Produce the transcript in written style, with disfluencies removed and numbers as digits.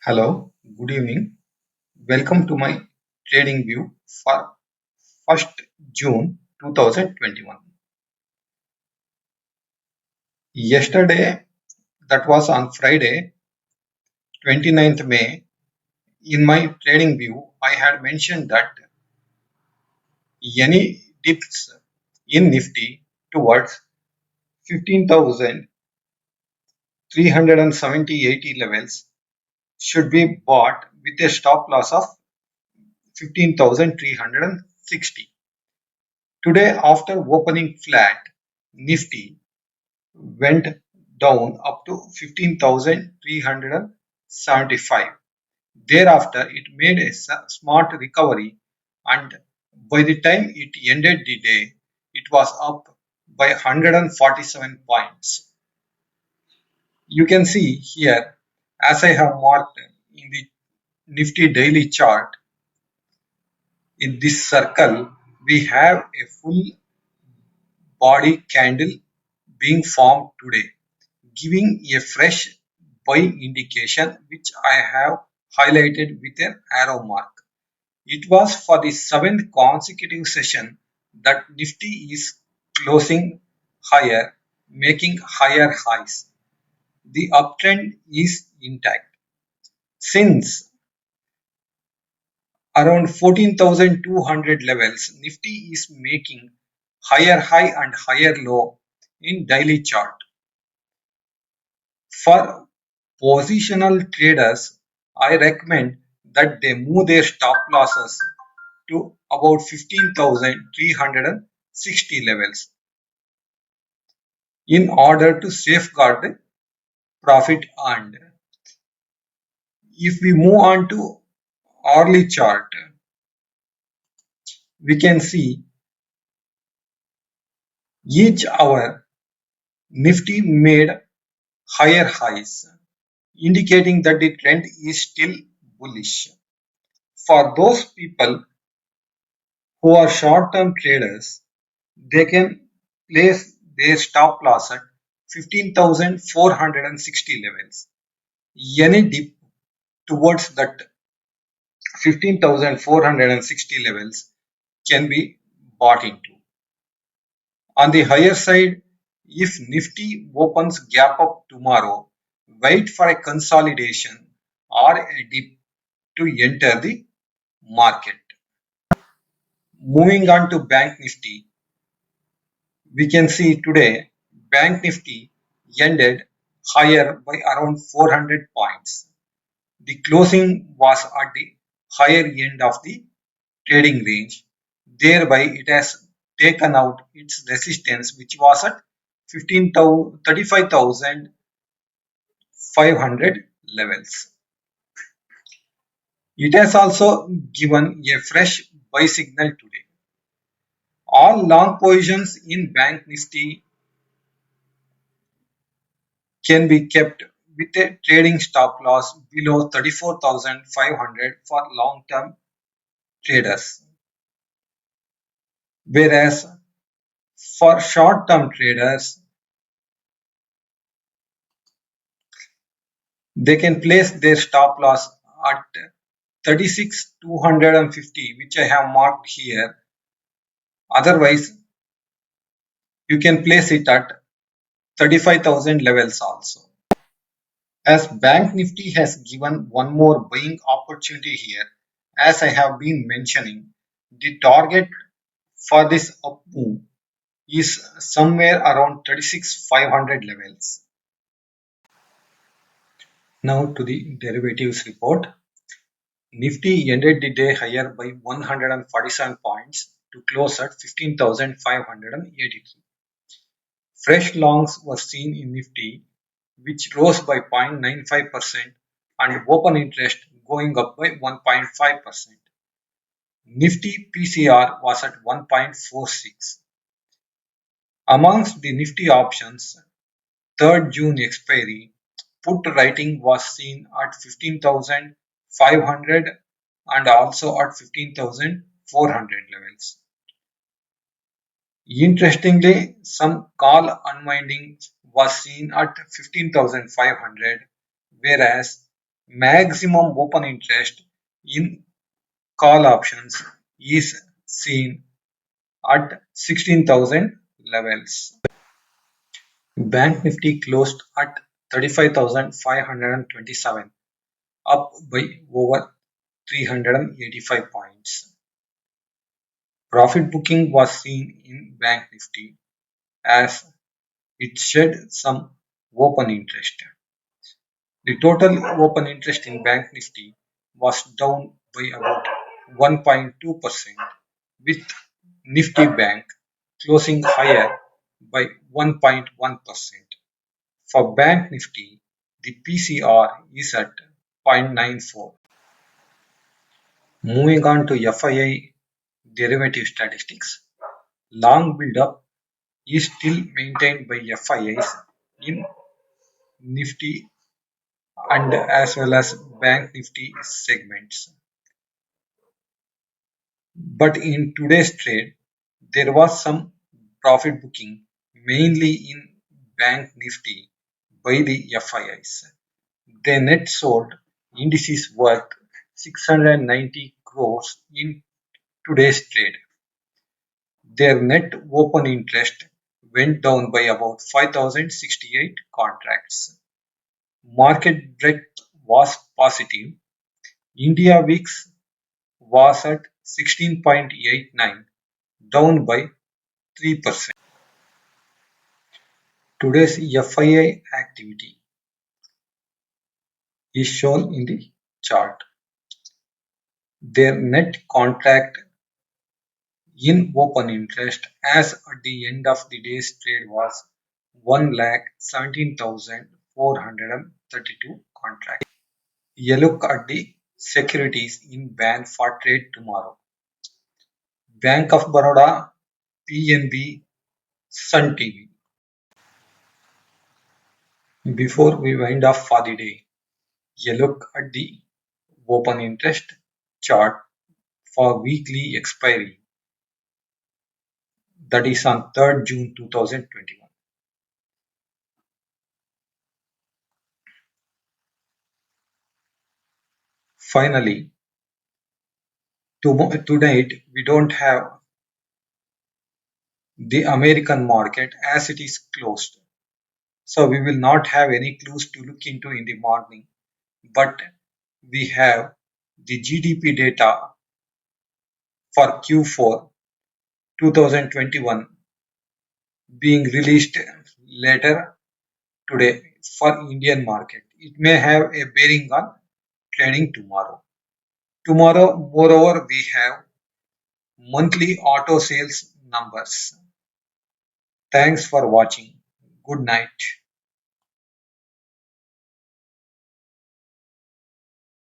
Hello, good evening. Welcome to my trading view for 1st June 2021. Yesterday, that was on Friday, 29th May, in my trading view, I had mentioned that any dips in Nifty towards 15,370-80 levels should be bought with a stop loss of 15,360. Today, after opening flat, Nifty went down up to 15,375. Thereafter, it made a smart recovery, and by the time it ended the day, it was up by 147 points. You can see here, as I have marked in the Nifty daily chart, in this circle, we have a full body candle being formed today, giving a fresh buy indication which I have highlighted with an arrow mark. It was for the seventh consecutive session that Nifty is closing higher, making higher highs. The uptrend is intact. Since around 14,200 levels, Nifty is making higher high and higher low in daily chart. For positional traders, I recommend that they move their stop losses to about 15,360 levels in order to safeguard the profit earned. If we move on to hourly chart, we can see each hour Nifty made higher highs, indicating that the trend is still bullish. For those people who are short-term traders, they can place their stop loss at 15,460 levels. Any dip towards that 15,460 levels can be bought into. On the higher side, if Nifty opens gap up tomorrow, wait for a consolidation or a dip to enter the market. Moving on to Bank Nifty, we can see today Bank Nifty ended higher by around 400 points. The closing was at the higher end of the trading range. Thereby, it has taken out its resistance, which was at 35,500 levels. It has also given a fresh buy signal today. All long positions in Bank Nifty can be kept with a trading stop loss below 34,500 for long-term traders. Whereas for short-term traders, they can place their stop loss at 36,250, which I have marked here. Otherwise, you can place it at 35,000 levels also. As Bank Nifty has given one more buying opportunity here, as I have been mentioning, the target for this up move is somewhere around 36,500 levels. Now to the derivatives report. Nifty ended the day higher by 147 points to close at 15,583. Fresh longs were seen in Nifty, which rose by 0.95% and open interest going up by 1.5%. Nifty PCR was at 1.46. Amongst the Nifty options, 3rd June expiry, put writing was seen at 15,500 and also at 15,400 levels. Interestingly, some call unwinding was seen at 15,500, whereas Maximum open interest in call options is seen at 16,000 levels. Bank Nifty closed at 35,527, up by over 385 points. Profit booking was seen in Bank Nifty as it shed some open interest. The total open interest in Bank Nifty was down by about 1.2%, with Nifty Bank closing higher by 1.1%. For Bank Nifty, the PCR is at 0.94. Moving on to FII derivative statistics, long build-up is still maintained by FIIs in Nifty and as well as Bank Nifty segments. But in today's trade, there was some profit booking, mainly in Bank Nifty by the FIIs. They net sold indices worth 690 crores in today's trade. Their net open interest went down by about 5,068 contracts. Market breadth was positive. India VIX was at 16.89, down by 3%. Today's FII activity is shown in the chart. Their net contract in open interest as at the end of the day's trade was 1,17,432 contracts. A look at the securities in ban for trade tomorrow. Bank of Baroda, PNB, Sun TV. Before we wind up for the day, a look at the open interest chart for weekly expiry, that is on 3rd June 2021. Finally, tonight we don't have the American market as it is closed. So we will not have any clues to look into in the morning, but we have the GDP data for Q4 2021 being released later today for Indian market. It may have a bearing on trading tomorrow. Tomorrow, moreover, we have monthly auto sales numbers. Thanks for watching. Good night.